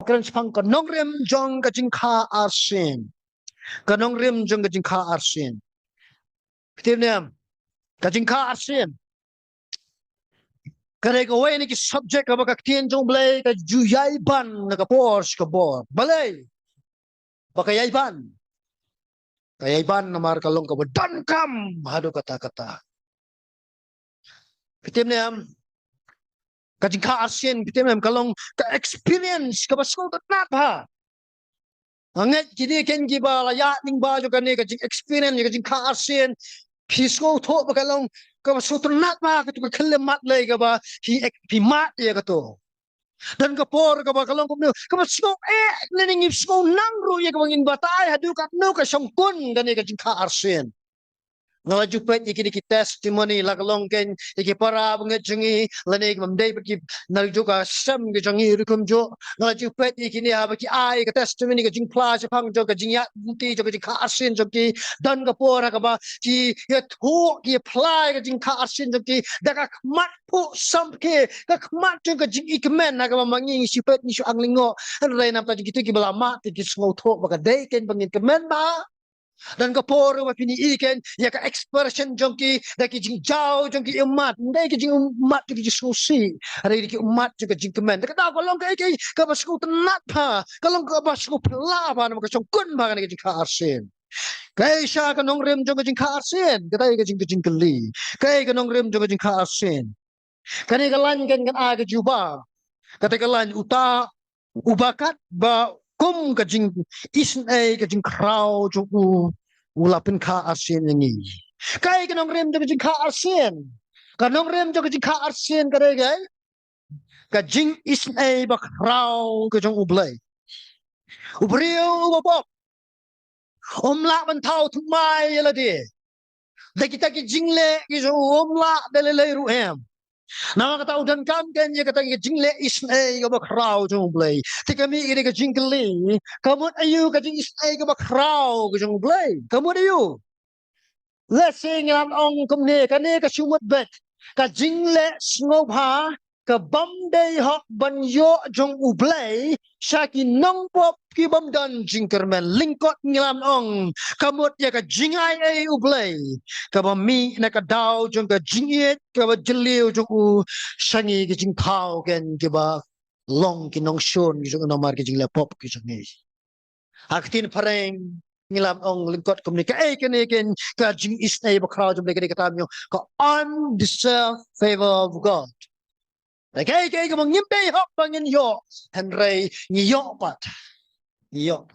Bakran sepang ka Nongrim jong ka Jingkha Arsien. Ka Nongrim jong ka Jingkha Arsien. Fitim niam. Ka Jingkha Arsien. Kare ka way ni ki subject ka baka tien jong blay ka juyay ban na ka Porsche ka bor. Balay. Baka yayban. Kayayban na mar kalong ka ba dan kam hado kata-kata. Fitim niam. Ka Jingkha Arsien fitim niam kalong ka experience ka basko ka nat ha. Angat jadi ken giba la ya ning ba jo kan ni ka jing experience ka Jingkha Arsien Pisco thok ba kalong ka basko to nat ba ka tu ka khale mat lay ka ba hi mat ya ka to. Dan ka por ka ba kalong ka basko lening ipsko nangro ya ka bangin batay hadu ka no ka songkun kan ni ka Jingkha Arsien. Nga jupet iki testimony la kalong ken iki para banget jengi lanig mamday baki naljuka sam ke jengi rukum jo nga jupet iki ni ha baki ai ka testimony ka jing pla pang jo ka jing ya ti jo ka Jingkha Arsien jo ki dan ka pora ka ba ki ya thu ki apply ka Jingkha Arsien jo ki da ka mat pu sam ke ka mat jo ka jing ikmen na ka mangi sipet ni su anglingo an rai na pa ki tu ki bala ma ti ki sngo tho ba ka dei ken bangin kemen ba. Dan kaporo wa pini iken ya ka expression jongki da ki jing jao jongki umat ndai ki jing umat ki jing sosi ada ki umat juga jing kemen ka da kolong ka ka basku tenat pa kolong ka basku pela pa na ka songkun ba ka Jingkha Arsien kai sha ka Nongrim jong ka Jingkha Arsien ka dai ka jing keli kai ka Nongrim jong ka Jingkha Arsien kani ka lan kan a ka juba ka ka lan uta ubakat ba kum ka jing isn ka jing kraw ju ulapin Jingkha Arsien yangi kai ka Nongrim jong ka Jingkha Arsien ka Nongrim jong ka Jingkha Arsien ka dai ka jing isn ba kraw ka jong ublay ubriu ubop omla ban thau thumai yala de da kita ki jingle ki jo omla dalele ruhem nama kata udan kam kan ya kata jingle isnai ka bakraw jong blay ti kami iri ka jingli kamu ayu ka jing isnai ka bakraw ka jong blay kamu ayu let's sing ang ong kumne kane ka sumut bet ka jingle snobha ka bamday hok banyo jong ublay syaki nong pop ki bamdan jingkermen lingkot ngilam ong kamut ya ka jingay ay ublay ka bami na ka daw jong ka jingiet ka ba jeliw jong u sangi ki jingkaw ken ki ba long ki nong shon ki jong namar ki jingle pop ki jong ni aktin pareng ngilam ong lingkot komunika kene ken ka jing isnay ba crowd jong ka katamyo ka undeserved favor of God. Kay ka mong ngimpe hok bangin yo Henry ngiyo pat ngiyo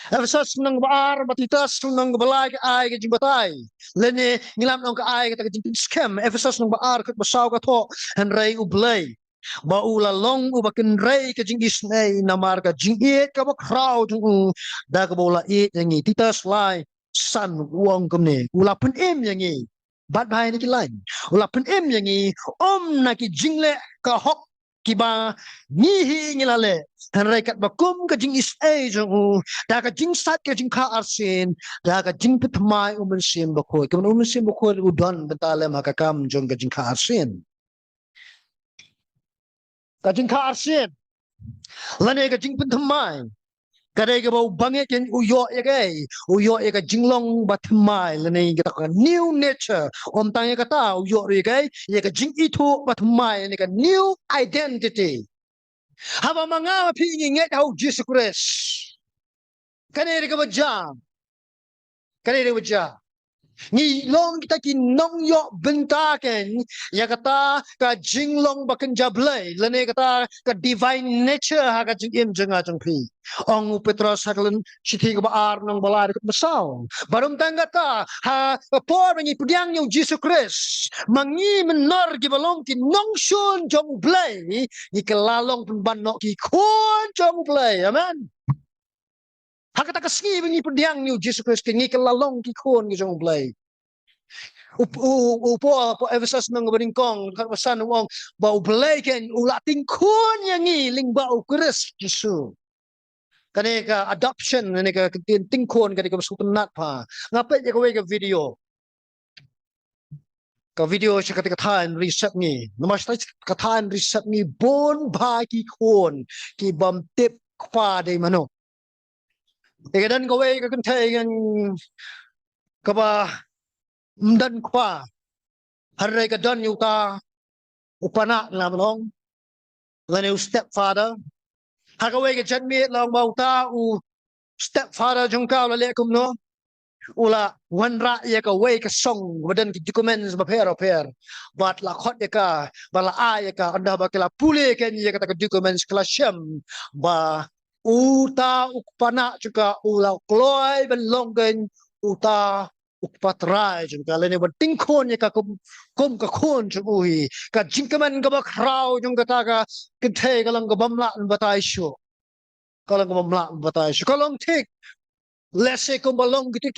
Efesos nang baar batitas nang balay ay ka jing batay lene ngilam nang ka ay ka jing scam Efesos nang baar kat basaw ka to Henry ublay baula long ubakin ray ka jing isnay namar ka jing it ka ba crowd da ka bola it yangi titas lai san uang kumne ulapun yangi bat bahai ni lain ulapun yangi na ki jingle ka hok ki ba ngihi ngilale Henry kat bakum ka jing isay jong da ka jing sat ka Jingkha Arsien da ka jing pitmai sim bakoy ka sim bakoy udon betale makakam jong ka Jingkha Arsien ka Jingkha Arsien lane ka jing pitmai kadai ka bau bange ken uyo ka jinglong batmai lane ka ka new nature om tang ka ta uyo ri ka ka jing itu batmai ne ka new identity haba mga pingi nget hau Jesus Christ kadai ka baja ni long kita ki nong yo bentaken ya kata ka jinglong baken jablay lane kata ka divine nature ha ka jing jenga jong pi ong Petros haklen sithi ka baar nong balar ka basaw barum tangga ta ha por ni pudyang yung Jesus Christ mangi menor ki balong ki nong shun jong blay ni kelalong pembanok ki kon jong blay amen hakata kasngi bingi pudyang ni Jesus Christ ki kelalong ki kon ki jong blay upo Efesos nang baringkong kapasan wong bau bleken ulating kun yangi ling bau Christ Jesu kane ka adoption kane ka tingkon kane ka sutunat pa ngapet ya ka video Ka video siya katikatahan reset ni. Namas tayo katahan reset ni bon ba ki kon ki bam tip pa day mano. Dan gaway ka kantay ng kaba mdan kwa haray ka dan yuta upana lamang lan yung stepfather hagaway ka dyan mi lang bauta u stepfather jungka lale kum no ula wanra ya ka way ka song wadan ki documents ba per bat la khot ya ka bala a ya ka anda ba kala pule ken ya ka documents kala syam ba uta ukpana juga ula kloy ben longgen uta ukpatrai juga lene ba tingkon ya ka kum ka kon jui ka jingkaman ka ba kraw jung ka ta ka kinthe ka lang ka bamla batai syo ka lang ka bamla batai syo ka long tik lese ko balong gitu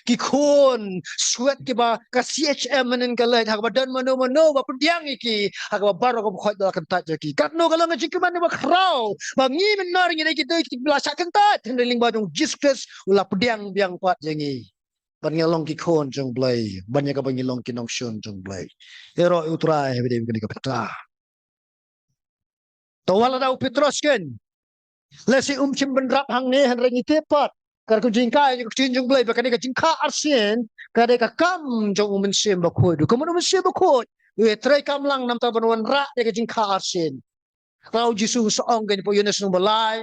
ki kon sweat ki ba ka CHM manen ka lai hak badan mano ba pediang iki hak ba baro ko khot dal kentat ki katno kalau ngaji ke mana ba kraw bangi menar ngi kita ki belasa kentat hendeling ba jong jiskes ula pediang biang pat jangi ban ngelong ki kon jong blai banyak ka bangilong ki nong shun jong blai ero utrai hebe ni ka peta to wala dau petros ken lesi chim benrap hang ne han rengi tepat kar ku jingka ku jing blai ba kan ka jingka arsien ka de ka kam jong sim ba khoi du kamu sim ba khoi we trai kam lang nam ta banwan ra de ka jingka arsien rau jisu soong gen po yunes no balai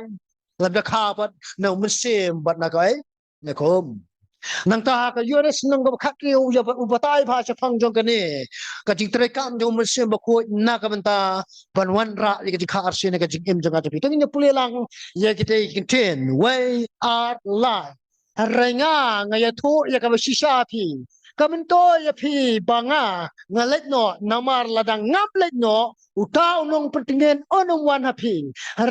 lam da kha pat no sim bat na kai ne kom nang ta ka yunes nang ka khak ki u batai pha cha phang jong ka ne ka jing trai kam jong sim ba khoi na ka banta banwan ra de ka jingka arsien ka jing em jong ta pi to ni pule lang ya kita contain way are life renga ngaya thu ya ka shisha phi kaminto ya phi banga ngalet no namar ladang ngap let no utau nong pertingen onong wan hapi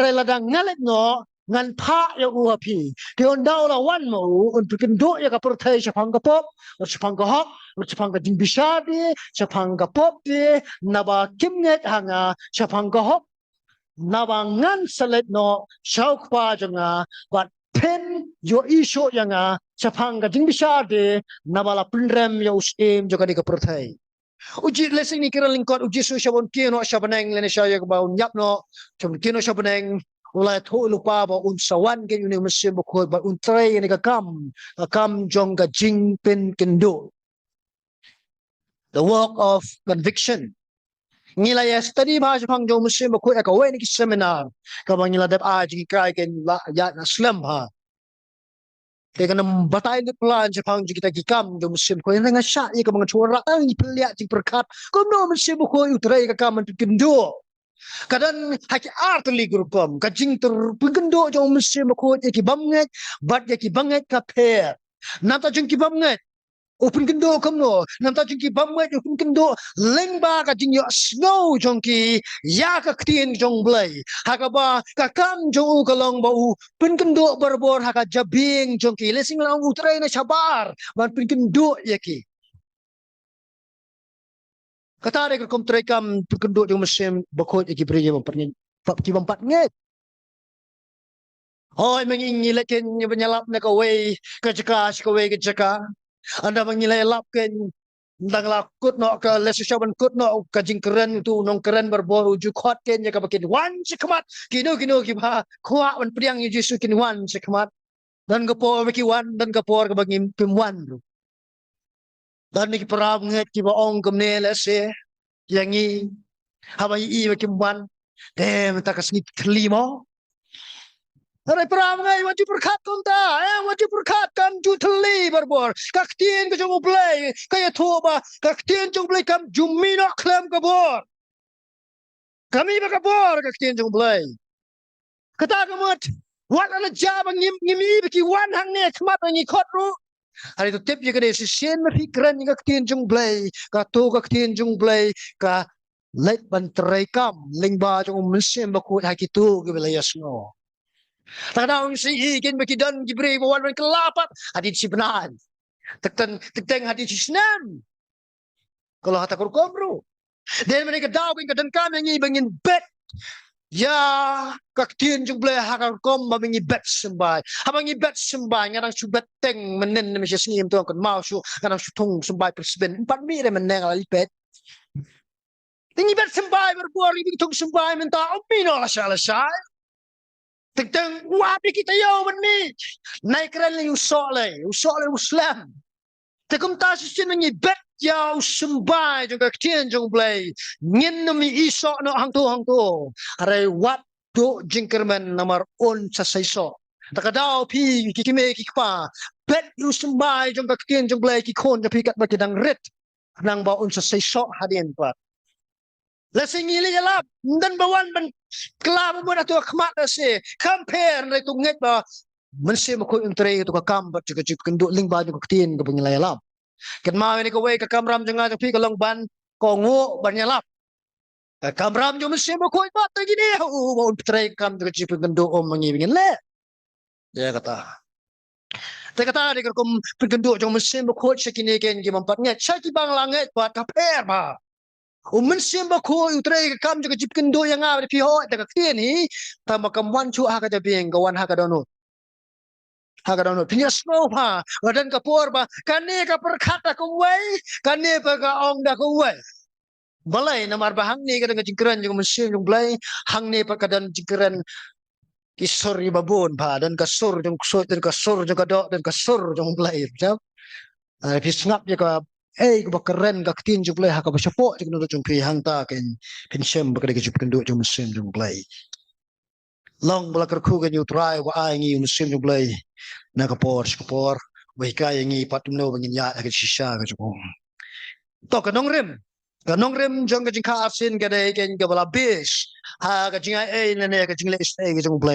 re ladang ngalet no ngan pha ya u hapi ke on dau la wan mo un pikin do ya ka perthai chapang ka pop chapang ka hok chapang ka jing bisha di chapang ka pop di naba kimnet hanga chapang ka hok nabangan salet no shauk pa janga but pen yo isho yanga chapanga jing bisa de nabala pinrem yo usem joka de kaperthai uji lesing ni kira lingkot uji su shabon kino shabaneng lene shaya ka ba nyap no chum kino shabaneng ulai tho lupa ba un sawan gen uni mesim ba khoi ba un trai ni ka kam jong ka jing pen kendo the work of conviction ngila ya study bahasa phang jong muslim ba khoi ka we ni seminar ka bang ngila dep a ji kai ken la ya na slam ha te kan batai ni plan je phang ji kita ki kam jong muslim khoi nga sha ye ka bang chora ang ni pelia ji perkat kom no muslim ba khoi utrai ka kam kendo kadan haki art li grupam ka jing ter pengendo jong muslim ba khoi ki bamnget bat ye ki banget ka per nata jing ki bamnget open kendo kamno namta jingki bamwe open kendo lengba ka jingyo snow jongki ya ka ktien jong blai hakaba ka kam jong kalong ba u pen kendo barbor haka jabing jongki lesing lang utrai na sabar ban pen kendo yaki katare ka kom trai kam pen kendo jong mesem bakot yaki priye mempernya pap ki bampat nget hoy mengingi leken nyalap na ka way ka jaka anda mengilai lapken ndang lakut no ka lesu shaban kut no ka jing keren tu nong keren berbor uju khot ken ya ka bakin wan sikmat kino ki ba khwa wan priang yu jisu kin wan sikmat dan ka po meki wan dan ka por ka bangim pim wan ru dan ni perab nget ki ba ong kamne lese yangi haba i mekim wan dem ta ka snit klimo Aray perang ngay wajib berkat konta, wajib berkat kan juteli berbor. Kaktian ke jong play, kaya thoba, kaktian jong play kam jumino klem kabor. Kami bakabor kaktian jong play. Kata kamut, wat ala jabang ngimi biki wan hang ne kmat ngi khotru. Hari tu tip je kade sisen mafikran ni kaktian jong play, ka to kaktian jong play ka let banterai kam lingba jong mesim bakut hakitu ke wilayah no. Tadang si ikin makidan gibre bawan man kelapat hadit si benan tekten hadit si senam kalau hata kurkom bro dan mereka daw kin kadan kami ngi bangin bet ya kaktin jung ble hakar kom bamingi bet sembai habangi bet sembai ngarang su bet teng menen mesya sngim tu kan mau su ngarang su tung sembai presben 4 mi re meneng ali bet Tingi bet sembai berbuar ibi tung sembai minta omino la shala shai. Teng wabi kita yo ni. Naik keren le usok le Islam. Tekum ta sin ni bet ya sembai jong ka tien jong blai. Ngin mi isok no hang tu. Are wat do jingkerman nomor on sa saiso. Takadaw pi kikime kikpa. Bet sembai jong ka tien jong blai kikon pi kat baki dang rit. Nang ba on sa saiso hadin pat. Lasing ili jalap dan bawan ban kelab mo na to khmat na se compare na to nget ba mense mo ko entre to ka kam ba chika kendo ling ba ko tin ko pangilay lam ken ma ni ko we ka kamram janga to pi ka long ban ko ngo ban yalap kamram jo mense mo ko ba ta gini mo entre kam to chika kendo om mangi bingin le ya kata te kata ni ko kendo jo mense mo ko chikini ken gi mampat nget chaki bang langet ba ka per ba Mensimba ko utray kam juga jipkin do yang ada pihak dekat ni tama kam wan chu haka jabing kawan haka dono pinya snow pa wadan kapur ba kane ka perkata ko wai kane pa ka ong da ko wai balai namar bahang ni kadang jingkran juga mensim jung blai hang ni pa kadang jingkran kisori babon pa dan kasur jung kusut dan kasur jung kadok dan kasur jung blai jap pisngap je ka ko keren ka tin ju play ha ka support ju no jung pi hang ta ken pinsem ba ka ju kendo ju mesin jung play long bala ka khu ka ju try wa ai ngi mesin jung play na ka por we ka ngi patum no bangin ya ka shisha ka ju to ka nongrim jong ka jingkha Arsien ka dai ken ka bala bis ha ka jinga e ne ka jingle stay ka jung play